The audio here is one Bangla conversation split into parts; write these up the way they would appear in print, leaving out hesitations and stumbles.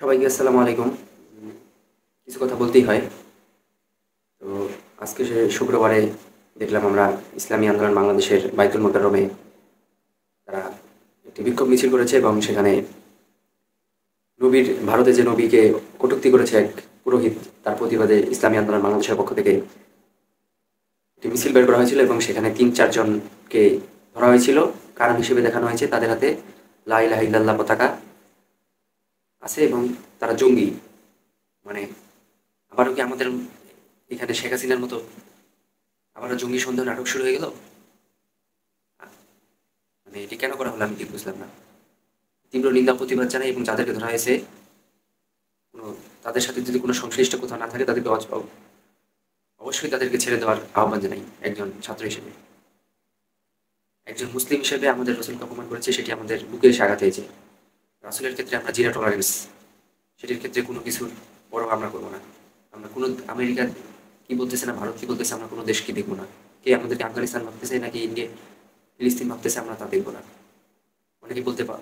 সবাইকে আসসালামু আলাইকুম। কিছু কথা বলতেই হয়। তো আজকে শুক্রবারে দেখলাম আমরা ইসলামী আন্দোলন বাংলাদেশের বাইতুল মোকাররমে তারা একটি বিক্ষোভ মিছিল করেছে এবং সেখানে ভারতে যে নবীকে কটূক্তি করেছে এক পুরোহিত, তার প্রতিবাদে ইসলামী আন্দোলন বাংলাদেশের পক্ষ থেকে একটি মিছিল বের করা হয়েছিল এবং সেখানে ৩-৪ জনকে ধরা হয়েছিল। কারণ হিসেবে দেখানো হয়েছে তাদের হাতে লা ইলাহা ইল্লাল্লাহ পতাকা আছে এবং তারা জঙ্গি। মানে আবারও কি আমাদের এখানে শেখ হাসিনার মতো আবারও জঙ্গি সন্দেহ নাটক শুরু হয়ে গেল? মানে এটি কেন করা হলো আমি ঠিক বুঝলাম না। তীব্র নিন্দা প্রতিবাদ জানাই এবং যাদেরকে ধরা হয়েছে কোনো তাদের সাথে যদি কোনো সংশ্লিষ্ট কোথাও না থাকে তাদেরকে অবশ্যই তাদেরকে ছেড়ে দেওয়ার আহ্বান জানাই একজন ছাত্র হিসেবে। একজন মুসলিম হিসেবে আমাদের রসুলকে অপমান করেছে, সেটি আমাদের বুকে এসে আঘাত হয়েছে। রাসূলের ক্ষেত্রে আমরা জিরো টলারেন্স, সেটির ক্ষেত্রে কোনো কিছুর পরোয়া আমরা করবো না। আমরা কোনো আমেরিকা কি বলতেছে না ভারত কি বলতেছে আমরা কোনো দেশকে দেখবো না। কে আমাদেরকে আফগানিস্তান ভাবতেছে নাকি ইন্ডিয়া ফিলিস্তিন ভাবতেছে আমরা তা দেখবো না।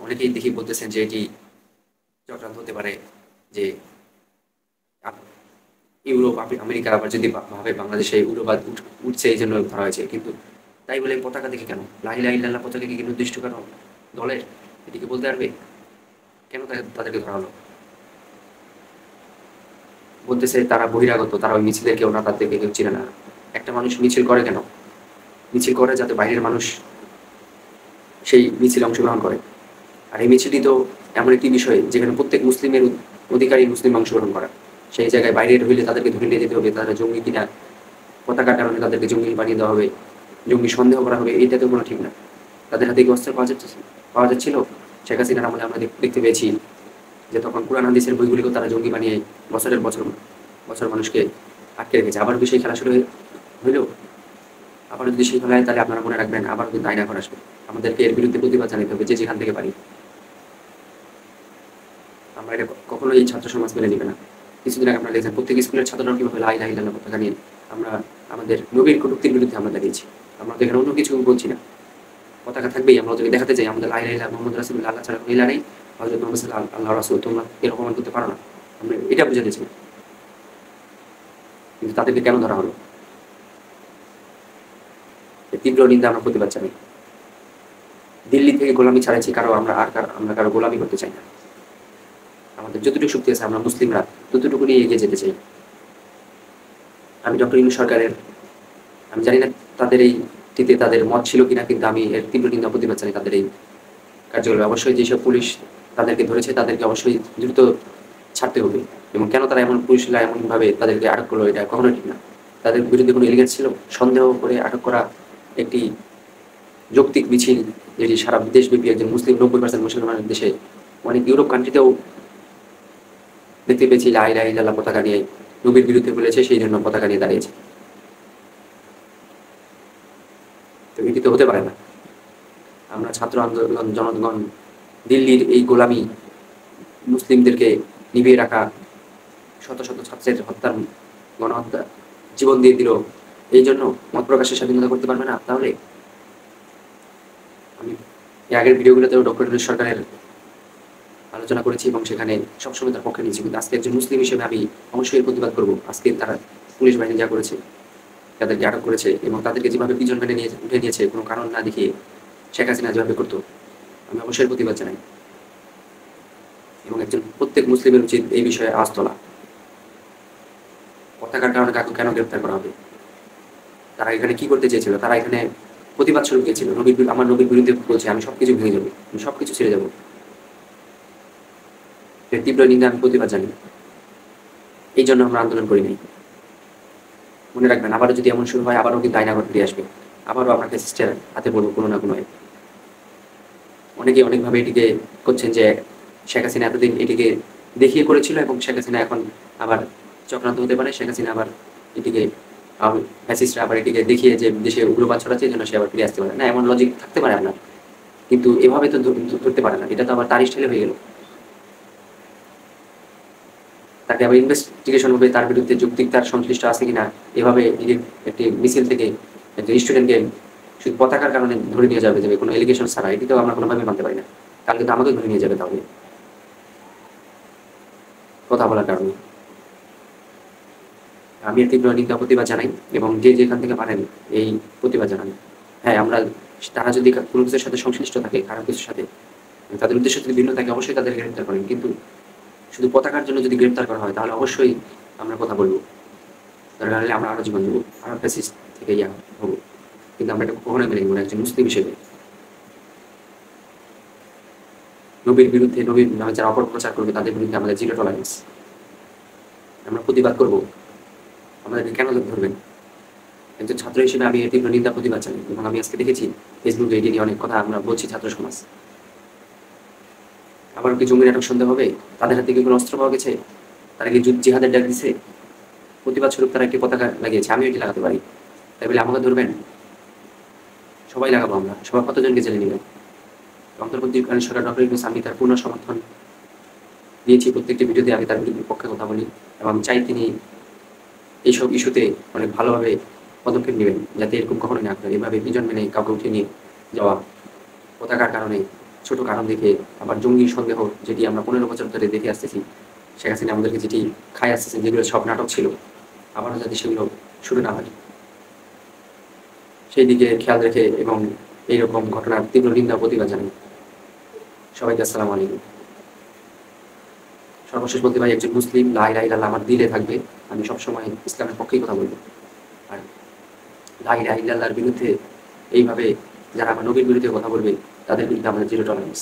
অনেকেই দেখি বলতেছেন যে এটি চক্রান্ত হতে পারে, যে আপ- ইউরোপ আমেরিকা আবার যদি ভাবে বাংলাদেশে উগ্রবাদ উঠছে এই জন্য ধরা হয়েছে, কিন্তু তাই বলে পতাকা দেখে কেন লা ইলাহা ইল্লাল্লাহ পতাকা কি নির্দিষ্ট কেন দলের, এটিকে বলতে পারবে? কেন তাদেরকে ধরা হলো? বলতেছে তারা বহিরাগত, তারা ওই মিছিলের কেউ না, তাদেরকে কেউ চিনে না। একটা মানুষ মিছিল করে কেন? মিছিল করে যাতে বাইরের মানুষ সেই মিছিলে অংশগ্রহণ করে। আর এই মিছিলটি তো এমন একটি বিষয় যেখানে প্রত্যেক মুসলিমের অধিকারী মুসলিম অংশগ্রহণ করা। সেই জায়গায় বাইরের হইলে তাদেরকে ধরে নিয়ে যেতে হবে, তারা জঙ্গি কিনা, পতাকার কারণে তাদেরকে জঙ্গি বানিয়ে দেওয়া হবে, জঙ্গি সন্দেহ করা হবে, এটা তো কোনো ঠিক না। তাদের হাতে কি অস্ত্র পাওয়া যাচ্ছিল? শেখ হাসিনার আমলে আমরা দেখতে পেয়েছি যে তখন কোরআন হাদিসের বইগুলিকেও তারা জঙ্গি বানিয়ে বছরের বছর বছর মানুষকে আটকে রেখেছে। আবার যদি সেই খেলা শুরু হইল, আবার যদি সেই খেলায়, তাহলে আপনারা মনে রাখবেন আবার কিন্তু আইন এখন আসবে। আমাদেরকে এর বিরুদ্ধে প্রতিবাদ জানাতে হবে যে যেখান থেকে পারি। আমরা এটা কখনোই এই ছাত্র সমাজ মেনে নিবে না। কিছুদিন আগে আপনারা দেখছেন প্রত্যেক স্কুলের ছাত্ররাও কীভাবে লা ইলাহা ইল্লাল্লাহ পতাকা নিয়ে আমরা আমাদের নবীর কটূক্তির বিরুদ্ধে আমরা দাঁড়িয়েছি। আমরা তো এখানে অন্য কিছু বলছি না। পতাকা থাকবেই, আমরা যদি দেখাতে চাই আমাদের লা ইলাহা ইল্লাল্লাহ মুহাম্মদ রাসূলুল্লাহ, আল্লাহ ছাড়া কোনো ইলাহ নেই, হযরত মুহাম্মদ সাল্লাল্লাহু আল্লাহর রাসূল, তোমরা এর অপমান করতে পারো না। আমরা এটা বুঝাতে চাই। কিন্তু তাদেরকে কেন ধরা হলো? এর তীব্র নিন্দা আমরা প্রতিবাদ জানাই। দিল্লি থেকে গোলামি ছাড়াইছি কারো, আমরা কারো গোলামি করতে চাই না। আমাদের যতটুকু শক্তি আছে আমরা মুসলিমরা ততটুকু নিয়ে এগিয়ে যেতে চাই। আমি ডক্টর ইউনূস সরকারের, আমি জানি না তাদের এইটিতে তাদের মত ছিল কিনা, কিন্তু আমি এর তীব্র নিন্দা প্রতিবাদ জানাই তাদের এই কার্যকলাপ। অবশ্যই যেসব পুলিশ তাদেরকে ধরেছে তাদেরকে অবশ্যই দ্রুত ছাড়তে হবে। এবং কেন তারা এমন পুলিশরা এমনভাবে তাদেরকে আটক করলো, এটা কখনোই ঠিক না। তাদের বিরুদ্ধে কোনো এলিগেন্স ছিল? সন্দেহ করে আটক করা একটি যৌক্তিক মিছিল, যেটি সারা দেশব্যাপী একজন মুসলিম 90% মুসলমানের দেশে, অনেক ইউরোপ কান্ট্রিতেও দেখতে পেয়েছি লা ইলাহা ইল্লাল্লাহ পতাকা নিয়ে নবীর বিরুদ্ধে বলেছে, সেই জন্য পতাকা নিয়ে দাঁড়িয়েছে। তো এটি তো হতে পারে না। আমরা ছাত্র আন্দোলন জনগণ দিল্লির এই গোলামি, মুসলিমদেরকে নিভিয়ে রাখা, শত শত ছাত্রের হত্যার, গণহত্যা, জীবন দিয়ে দিল, এই জন্য মত প্রকাশের স্বাধীনতা করতে পারবে না? তাহলে আমি এই আগের ভিডিওগুলোতেও ডক্টর ইউনূস সরকারের আলোচনা করেছি এবং সেখানে সবসময় তার পক্ষে নিয়েছি, কিন্তু আজকে একজন মুসলিম হিসেবে আমি অবশ্যই এর প্রতিবাদ করবো। আজকে তারা পুলিশ বাহিনী যা করেছে, তাদেরকে আটক করেছে এবং তাদেরকে যেভাবে পিছন মেনে নিয়ে উঠে নিয়েছে কোনো কারণ না দেখিয়ে, শেখ হাসিনা যেভাবে করতো, আমি অবশ্যই প্রতিবাদ জানাই। এবং একজন প্রত্যেক মুসলিমের উচিত এই বিষয়ে আওয়াজ তোলা। পতাকার কারণে কাকে কেন গ্রেপ্তার করা হবে? তারা এখানে কি করতে চেয়েছিল? তারা এখানে প্রতিবাদ স্বরূপ গিয়েছিল। আমার নবীর বিরুদ্ধে বলছে আমি সবকিছু ভেঙে যাবো, আমি সবকিছু ছেড়ে যাবো। এর তীব্র নিন্দা আমি প্রতিবাদ জানি। এই জন্য আমরা আন্দোলন করি নাই। মনে রাখবেন আবারও যদি এমন শুরু হয়, আবারও কিন্তু আইনাগর ফিরে আসবে। আবারও আমরা ফ্যাসিস্টের হাতে পড়বো কোনো না কোনো। অনেকে অনেকভাবে এটিকে করছেন যে শেখ হাসিনা এতদিন এটিকে দেখিয়ে করেছিল এবং শেখ হাসিনা এখন আবার চক্রান্ত হতে পারে, শেখ হাসিনা আবার এটিকে ফ্যাসিস্টরা আবার এটিকে দেখিয়ে যে দেশে উগ্রবাদ ছড়াচ্ছে, এই জন্য সে আবার ফিরে আসতে পারে না। এমন লজিক থাকতে পারে আপনার, কিন্তু এভাবে তো ধরতে পারে না। এটা তো আবার তার স্টাইলে হয়ে গেল। তাকে আবার ইনভেস্টিগেশন হবে তার বিরুদ্ধে যৌক্তিক তার সংশ্লিষ্ট আছে কিনা। এভাবে একটি মিছিল থেকে একজন স্টুডেন্টকে শুধু পতাকার কারণে ধরে নিয়ে যাবে, কোনো এলিগেশন ছাড়া, এটি তো আমরা কোনোভাবে মানতে পারি না। কালকে তো আমাকে ধরে নিয়ে যাবে তাহলে। কথা বলার কারণে। আমি এর তীব্র নিন্দা প্রতিবাদ জানাই এবং যে যেখান থেকে পারেন এই প্রতিবাদ জানান। হ্যাঁ, আমরা তারা যদি কোনো কিছুর সাথে সংশ্লিষ্ট থাকে, খারাপ কিছুর সাথে, তাদের উদ্দেশ্য যদি ভিন্ন থাকে অবশ্যই তাদেরকে গ্রেপ্তার করেন। কিন্তু শুধু পতাকার জন্য যদি গ্রেপ্তার করা হয় তাহলে অবশ্যই আমরা কথা বলব। দরকার হলে আমরা আরও জীবন দেবো, আরও ফ্যাসিস্ট থেকে হবো। কিন্তু আমরা এটা কখনোই মেনে নেব না একজন মুসলিম হিসেবে। নবীর বিরুদ্ধে, নবীর নামে যারা অপপ্রচার করবে তাদের বিরুদ্ধে আমাদের জিরো টলারেন্স। আমরা প্রতিবাদ করব। আমাদেরকে কেন ধরবেন? একজন ছাত্র হিসেবে আমি এর তীব্র নিন্দা প্রতিবাদ জানাই এবং আমি আজকে দেখেছি ফেসবুকে এটি নিয়ে অনেক কথা আমরা বলছি ছাত্র সমাজ। আবার কি জঙ্গি নাটক সন্দেহ হবে? তাদের হাতে কি কোনো অস্ত্র পাওয়া গেছে? তারা কি জিহাদের ডাক দিছে? প্রতিবাদ স্বরূপ তারা একটি পতাকা লাগিয়েছে, আমিও এটি লাগাতে পারি। তাই বলে আমাকে ধরবেন? সবাই লাগাবো আমরা। সবাই কতজনকে জেলে নেবেন? অন্তর্বর্তীকালীন সরকার ডক্টর ইউনূস, আমি তার পূর্ণ সমর্থন দিয়েছি। প্রত্যেকটি ভিডিওতে আমি তার পক্ষে কথা বলি এবং আমি চাই তিনি এইসব ইস্যুতে অনেক ভালোভাবে পদক্ষেপ নেবেন, যাতে এরকম কখনোই না হয়। এভাবে বিজন মেনে কাউকে উঠিয়ে নিয়ে যাওয়া, পতাকার কারণে, ছোট কারণ দেখে, আবার জঙ্গি সন্দেহ, যেটি আমরা 15 বছর ধরে দেখে আসতেছি, শেখ হাসিনা আমাদেরকে যেটি খায় আসতেছেন, যেগুলো সব নাটক ছিল, আবারও যাতে সেগুলো শুরু না হয় সেই দিকে খেয়াল রেখে এবং এইরকম ঘটনার তীব্র নিন্দা প্রতিবাদ জানাই। সবাইকে আসসালামু আলাইকুম। সর্বশেষ বলতে ভাই, একজন মুসলিম, লা ইলাহা ইল্লাল্লাহ আমার দিলে থাকবে। আমি সবসময় ইসলামের পক্ষেই কথা বলবো। আর লা ইলাহা ইল্লাল্লাহর বিরুদ্ধে এইভাবে যারা আমার নবীর বিরুদ্ধে কথা বলবে তাদের বিরুদ্ধে আমাদের জিরো টলারেন্স।